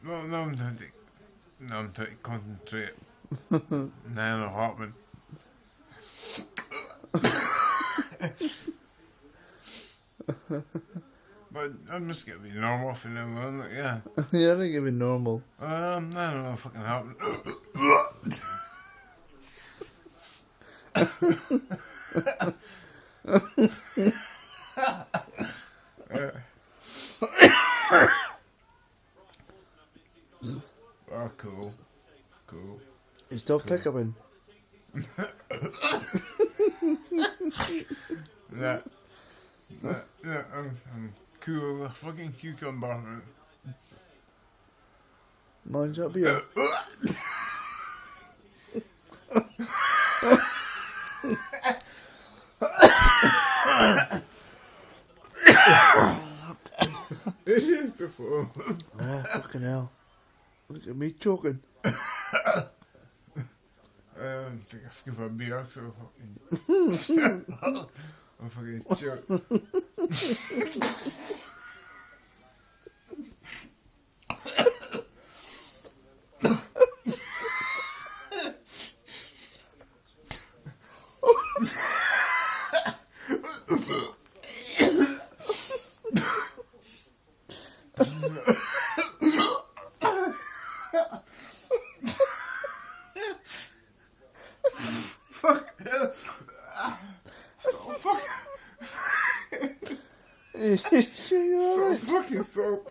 Well, no, I'm trying to concentrate. Now it'll happen. But I'm just gonna be normal for now on, like, yeah. Yeah, I think it'd be normal. I don't know if fucking happen. Oh, cool. Cool. You still tickling? That, I'm cool as a fucking cucumber. Mine's up here. It is before. Oh, fucking hell. Look at me choking. I don't think I scoop a beer, so fucking. I'm fucking choked. You alright? Fucking throat.